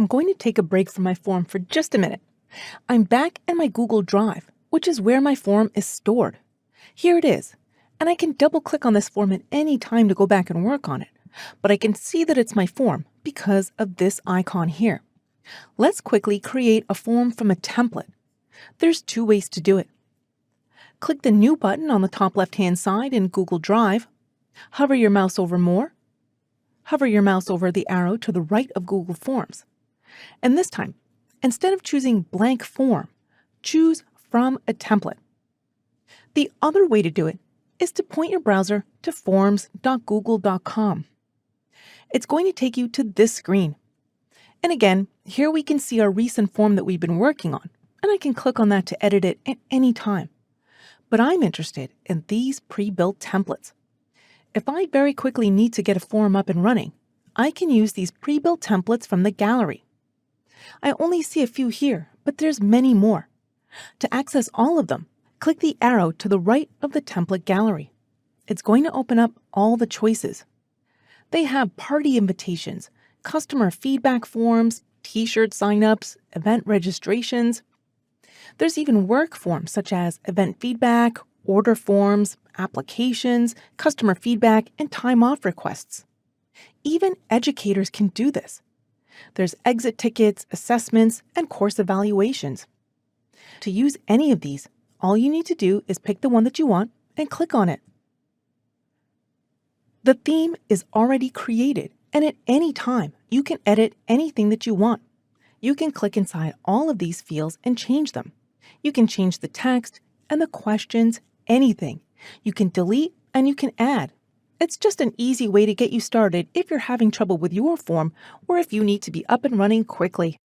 I'm going to take a break from my form for just a minute. I'm back in my Google Drive, which is where my form is stored. Here it is, and I can double-click on this form at any time to go back and work on it, but I can see that it's my form because of this icon here. Let's quickly create a form from a template. There's two ways to do it. Click the New button on the top left-hand side in Google Drive. Hover your mouse over More. Hover your mouse over the arrow to the right of Google Forms. And this time, instead of choosing Blank Form, choose From a Template. The other way to do it is to point your browser to forms.google.com. It's going to take you to this screen. And again, here we can see our recent form that we've been working on, and I can click on that to edit it at any time. But I'm interested in these pre-built templates. If I very quickly need to get a form up and running, I can use these pre-built templates from the gallery. I only see a few here, but there's many more. To access all of them, click the arrow to the right of the template gallery. It's going to open up all the choices. They have party invitations, customer feedback forms, t-shirt signups, event registrations. There's even work forms such as event feedback, order forms, applications, customer feedback, and time off requests. Even educators can do this. There's exit tickets, assessments, and course evaluations. To use any of these, all you need to do is pick the one that you want and click on it. The theme is already created, and at any time, you can edit anything that you want. You can click inside all of these fields and change them. You can change the text and the questions, anything. You can delete and you can add. It's just an easy way to get you started if you're having trouble with your form or if you need to be up and running quickly.